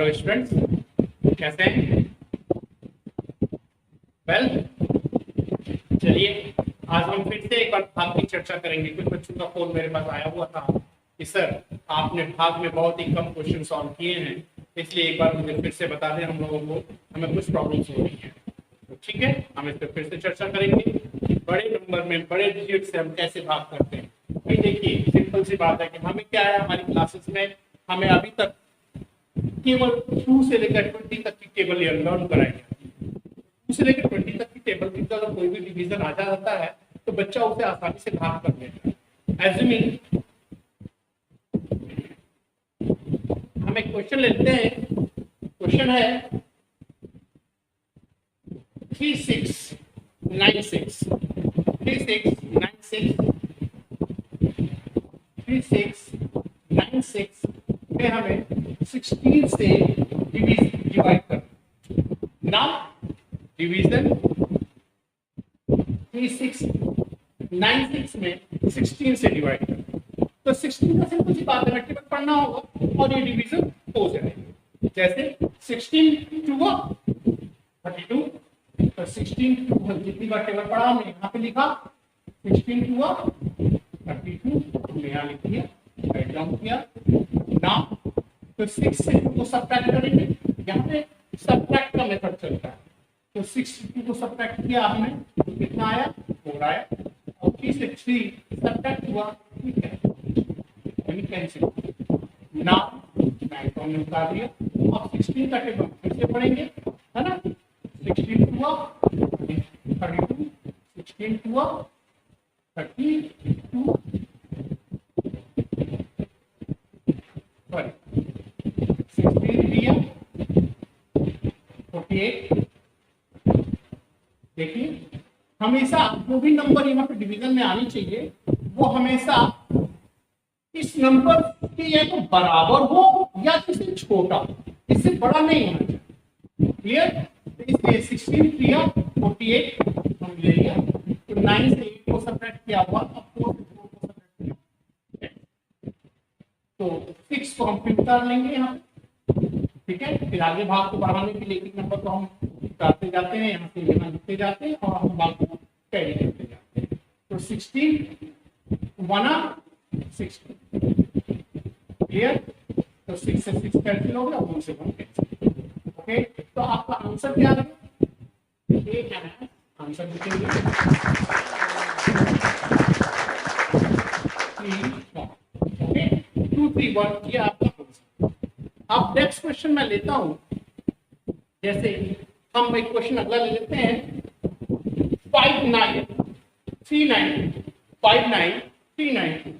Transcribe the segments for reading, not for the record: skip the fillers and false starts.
Hello students, कैसे हैं? Well, चलिए आज हम फिर से एक बार भाग की चर्चा करेंगे। कुछ बच्चों का फोन मेरे पास आया हुआ था कि सर आपने भाग में बहुत ही कम क्वेश्चन सॉल्व किए हैं, इसलिए एक बार मुझे फिर से बता दें, हम लोगों को हमें कुछ प्रॉब्लम्स हो रही हैं। तो ठीक है, हम इस पर फिर से चर्चा करेंगे कि बड़े नंबर में बड़े डिजिट से हम कैसे भाग करते हैं। भाई देखिए, सिंपल सी बात है कि हमें क्या है, हमारी क्लासेस में हमें अभी तक केवल 2 से लेकर 20 तक की टेबल लर्न कराई जाती है। 2 से लेकर 20 तक की टेबल की अगर कोई भी डिवीजन आ जाता है तो बच्चा उसे आसानी से भाग कर लेता है। एज्यूमिंग हम एक क्वेश्चन लेते हैं, क्वेश्चन है 3696 में हमें 16 से डिवाइड कर। नाउ डिवीजन 3696 में 16 से डिवाइड कर, तो 16 का सिंपल सी बात है, मल्टीपल पढ़ना होगा और ये डिवीजन हो जाएगा। जैसे 16 टू 32, तो 16 टू जितनी बार टेबल पढ़ा हमने यहाँ पे लिखा 16 टू 32, हमने यहाँ लिख दिया, राइट डाउन किया। नाउ तो 6 से 2 को सब्ट्रैक्ट करेंगे, यहाँ पे सब्ट्रैक्ट का मेथड चलता है। तो 6 से 2 को सब्ट्रैक्ट किया हमने, तो कितना आया? 4 आया। और 3 से 3 सब्ट्रैक्ट हुआ, ठीक है, यानी कैंसिल। नाउ 9 को हमने उतार दिया। अब 16 का टेबल फिर से पढ़ेंगे, है ना? 16 टू 32, 16 टू 32, सॉरी 16 48। देखिए, हमेशा जो भी नंबर यहाँ पे डिवीजन में आनी चाहिए वो हमेशा इस नंबर के या तो बराबर हो या इससे छोटा हो, इससे बड़ा नहीं होना चाहिए। क्लियर? तो इसलिए 16 48 हम ले लिया, तो 9 से 8 को सब्ट्रैक्ट किया हुआ, अब 4 से 4 को सब्ट्रैक्ट किया, तो 6 को हम फिर उतार लेंगे यहाँ, ठीक है। फिर आगे भाग को बढ़ाने के लिए एक नंबर को हम उतारते जाते हैं, यहाँ से यहाँ लिखते जाते हैं और हम भाग को कैरी करते जाते हैं। तो 16 1 16, क्लियर? तो 6 से 6 कैंसिल हो गया, 1 से 1 कैंसिल। ओके, तो आपका आंसर क्या है? आंसर लिखेंगे 2 3 1, ये आपका आंसर। अब नेक्स्ट क्वेश्चन मैं लेता हूं, जैसे हम एक क्वेश्चन अगला ले लेते हैं 59 392 59 392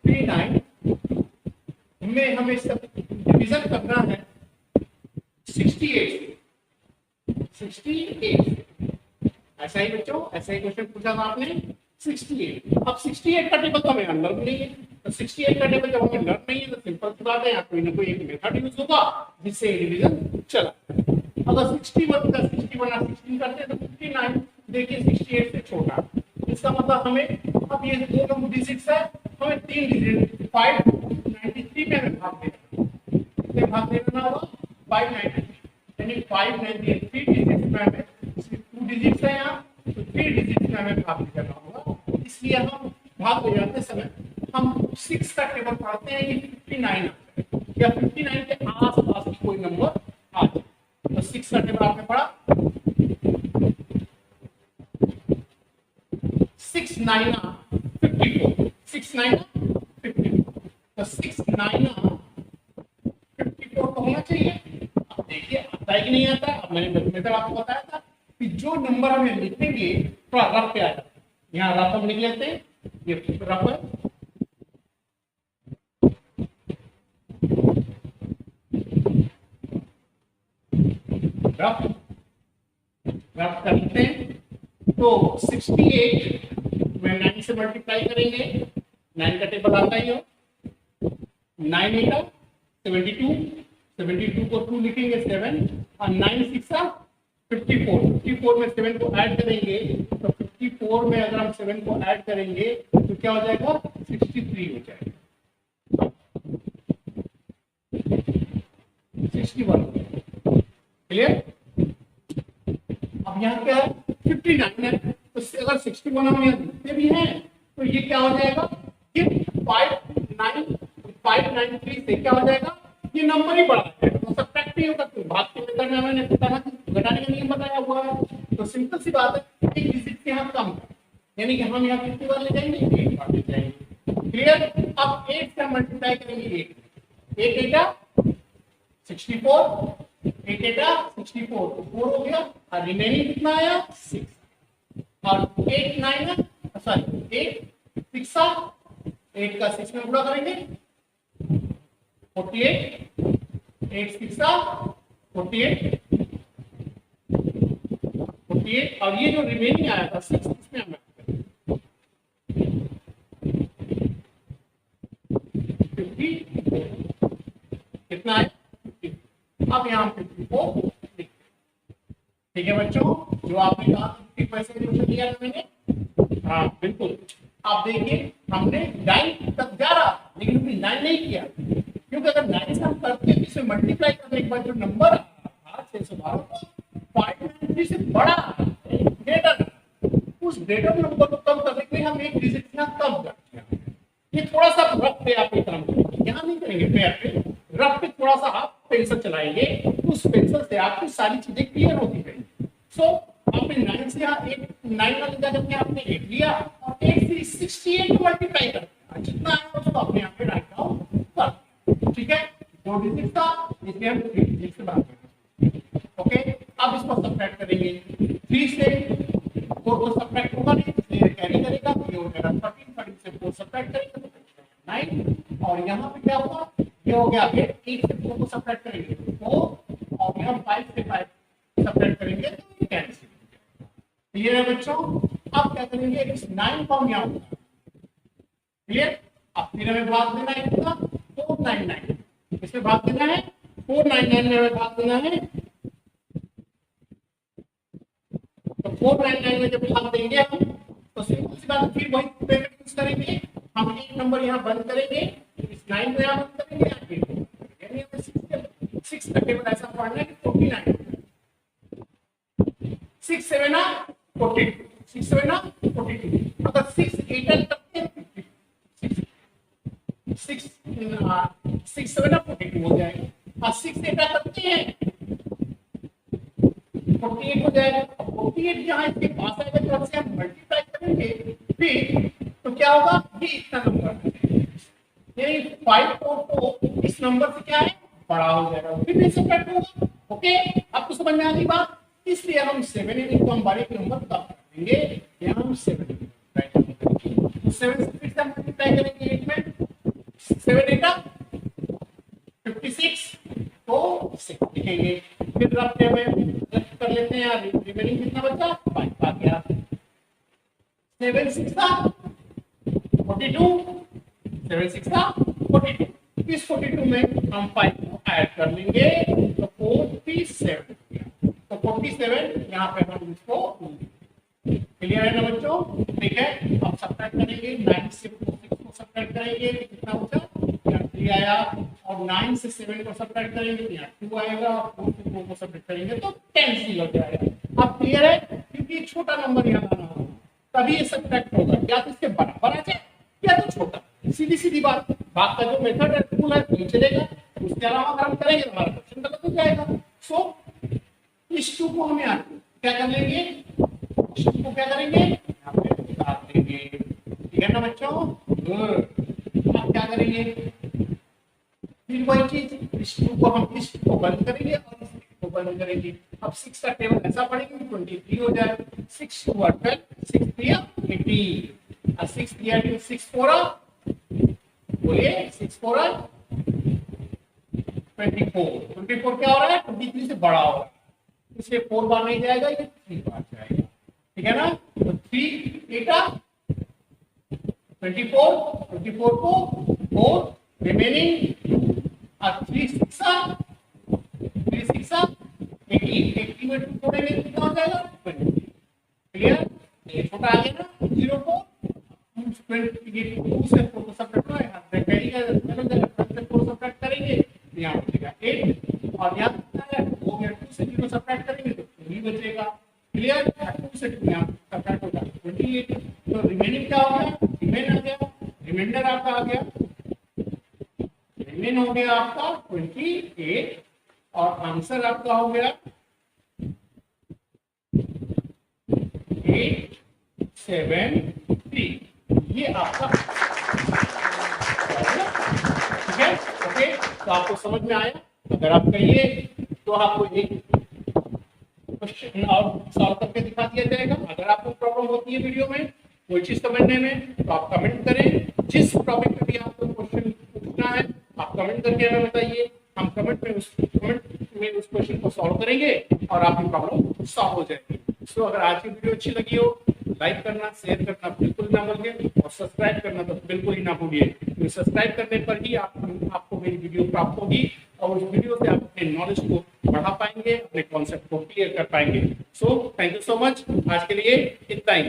59 में हमें सब डिवीजन करना है 68। ऐसा ही बच्चों, ऐसा ही क्वेश्चन पूछा था आपने 68। अब 68 का टेबल तो हमें अनलर्न नहीं है, तो 68 का टेबल जब हमें लर्न नहीं है तो सिंपल सी बात है, यहाँ कोई ना कोई एक मेथड यूज होगा जिससे डिवीजन चला। अगर 61 का 61 और 16 करते हैं तो 59, देखिए 68 से छोटा, इसका मतलब हमें अब ये दो नंबर डिजिट्स है, हमें 3 डिजिट 593 में हमें भाग देना होगा 593, यानी 593 डिजिट्स में हमें 2 डिजिट्स है यहाँ, तो 3 डिजिट्स में हमें भाग देना होगा। इसलिए हम भाग ले जाते समय हम 6 का टेबल पढ़ते हैं, ये 59 या 59 के आसपास की कोई नंबर आ जाए, तो 6 का टेबल आपने पढ़ा 6 9 54, 6 9 54, तो 6 9 54 तो होना चाहिए। अब देखिए आता है कि नहीं आता है। अब मैंने मेथड आपको बताया था कि जो नंबर हमें लिखेंगे थोड़ा रफ पे आ जाता है, यहाँ रफ हम लिख लेते हैं, ये रफ है, रफ करते हैं। तो 68 में 9 से मल्टीप्लाई करेंगे, 9 का टेबल आता ही हो, 9 8 72, 72 को 2 लिखेंगे 7, और 9 6 54 में 7 को ऐड करेंगे, तो 54 में अगर हम 7 को ऐड करेंगे तो क्या हो जाएगा? 63 हो जाएगा। 61 क्लियर। अब यहाँ क्या है 59 है, तो अगर 61 हम यहाँ लिखते भी हैं तो ये क्या हो जाएगा, ये 593 से क्या हो जाएगा, ये नंबर ही बढ़ा है, तो सब्ट्रैक्ट नहीं होगा। तो भाग के मेथड में मैंने घटाने का नियम बताया हुआ है, तो सिंपल सी बात है, एक डिजिट के यहाँ कम है, यानी कि हम यहाँ 50 बार ले जाएंगे, 8 बार ले जाएंगे, क्लियर। अब 8 से मल्टीप्लाई करेंगे, 8 8 64, 8 8 64 तो 4 हो गया, और रिमेनिंग कितना आया 6, और 8 9 सॉरी 8 6 8 का 6 में गुणा करेंगे 48, 8 6 48 48, और ये जो रिमेनिंग आया था 6 इसमें हम 50 कितना है 50। अब यहाँ 54 ठीक है बच्चों, जो आपने कहा 50 पैसे क्वेश्चन दिया था मैंने, हाँ बिल्कुल। आप देखिए हमने 9 तक जा रहा, लेकिन हमने 9 नहीं किया, क्योंकि अगर 9 से हम करते हैं इसे मल्टीप्लाई करने के बाद जो नंबर आता 612 593 से बड़ा ग्रेटर, उस ग्रेटर नंबर को कम करने के लिए हम एक डिजिट यहाँ कम करते हैं। ये थोड़ा सा रफ पे आप एक काम करेंगे, यहाँ नहीं करेंगे पैर पे, रफ पे थोड़ा सा आप पेंसिल चलाएंगे, उस पेंसिल से आपकी सारी चीजें क्लियर होती रहेंगी। सो आपने 9 से यहाँ 8 9 वाले जगह पे आपने 8 लिया, और 8 से 68 मल्टीप्लाई कर जितना है उसको अपने यहाँ पे राइट डाउन कर, ठीक है। 2 डिजिट था, इसलिए हम 3 डिजिट से बात करेंगे, ओके। अब इसको सब्ट्रैक्ट करेंगे, 3 से 4 को सब्ट्रैक्ट होगा नहीं, इसलिए कैरी करेगा, ये हो जाएगा 13, 13 से 4 सब्ट्रैक्ट करेंगे तो 9, और यहाँ पे क्या हुआ, ये हो गया 8, 8 से 4 को सब्ट्रैक्ट करेंगे 4, और यहाँ 5 से 5 सब्ट्रैक्ट करेंगे तो कैंसिल। क्लियर है बच्चों। अब क्या करेंगे, इस 9 को हम यहाँ क्लियर, अब फिर हमें भाग देना है कितना 499, इसमें भाग देना है 499 में हमें भाग देना है, तो 499 में जब भाग देंगे हम तो सिंपल सी बात, फिर वही मेथड यूज करेंगे, हम एक नंबर यहाँ बंद करेंगे, इस 9 को यहाँ बंद करेंगे, यानी हमें 6 का टेबल ऐसा पढ़ना है कि 49 6 7 42 6 7 42, अगर 6 8 करते हैं 6 7 42 हो जाएगा, और 6 8 करते हैं 48 हो जाएगा। 48 जहां इसके पास आएगा जब से हम मल्टीप्लाई करेंगे फिर तो क्या होगा, ये इतना नंबर यानी 544 इस नंबर से क्या है बड़ा हो जाएगा, फिर नहीं सब्ट्रैक्ट होगा, ओके। आपको समझ में आ गई बात, इसलिए हम 7 को हम बड़े नंबर कम कर देंगे, यहाँ हम 7 7 से फिर से हम मल्टीप्लाई करेंगे 8 में, 7 8 56 तो 6 लिखेंगे, फिर रखते हुए कर लेते हैं, रिमेनिंग कितना बचा 5 आ गया, 7 6 42 7 6 42, इस 42 में हम 5 को ऐड कर लेंगे तो 47, तो 47 यहाँ पे हम इसको क्लियर है ना बच्चों, ठीक है। अब सब्ट्रैक्ट करेंगे 9 से 6 को सब्ट्रैक्ट करेंगे तो कितना बचा, 3 आया, और 9 से 7 को सब्ट्रैक्ट करेंगे तो यहाँ 2 आएगा, 4 से 4 को सब्ट्रैक्ट करेंगे तो कैंसिल हो जाएगा। अब क्लियर है, क्योंकि छोटा नंबर यहाँ लाना होगा तभी ये सब्ट्रैक्ट होगा, या तो इसके बराबर आ जाए या तो छोटा, सीधी सीधी बात। भाग का जो मेथड है टूल है वही चलेगा, उसके अलावा अगर हम करेंगे तो हमारा क्वेश्चन गलत हो जाएगा। सो इस 2 को हम यहाँ क्या कर लेंगे, इस 2 को क्या करेंगे यहाँ पे उतार देंगे, ठीक है ना बच्चों, गुड। अब क्या करेंगे, फिर वही चीज, इस 2 को हम इस को बंद करेंगे और इस को बंद करेंगे। अब 6 का टेबल ऐसा पढ़ेंगे 23 हो जाए, 6 2 12 6 3 18, और 6 3 6 4 बोलिए 6 4 24 क्या हो रहा है, 23 से बड़ा हो रहा है, इसलिए 4 बार नहीं जाएगा, ये 3 बार जाएगा, ठीक है ना। तो 3 8 24 को 4 रिमेनिंग, और 3 6 18 में 2 छोड़ेंगे कितना हो जाएगा 20, क्लियर। ये छोटा आ गया ना 0 को 2 से 4 को सब्ट्रैक्ट करेंगे, यहाँ पे 4 सब्ट्रैक्ट करेंगे, यहाँ बचेगा 8, और यहाँ कितना है 2 गया, 2 से 0 सब्ट्रैक्ट करेंगे तो 2 ही बचेगा। क्लियर, 2 से 2 यहाँ सब्ट्रैक्ट होगा 28। तो रिमेनिंग क्या हो गया, रिमेन आ गया, रिमाइंडर आपका आ गया, रिमेन हो गया आपका 28 और आंसर आपका हो गया 873। ये आपका ठीक है। ओके, तो आपको समझ में आया? अगर आप कहिए तो आपको एक क्वेश्चन और सॉल्व करके दिखा दिया जाएगा। अगर आपको प्रॉब्लम होती है वीडियो में कोई चीज समझने में तो आप कमेंट करें। जिस टॉपिक पे भी आपको क्वेश्चन पूछना है आप कमेंट करके हमें बताइए। हम कमेंट में उस क्वेश्चन को सॉल्व करेंगे और आपकी प्रॉब्लम सॉल्व हो जाएगी। सो अगर आज की वीडियो अच्छी लगी हो लाइक करना, शेयर करना बिल्कुल ना भूलिए और सब्सक्राइब करना तो बिल्कुल ही ना भूलिए, क्योंकि सब्सक्राइब करने पर ही आपको मेरी वीडियो प्राप्त होगी और उस वीडियो से आप अपने नॉलेज को बढ़ा पाएंगे, अपने कॉन्सेप्ट को क्लियर कर पाएंगे। So thank you so much, आज के लिए इतना ही।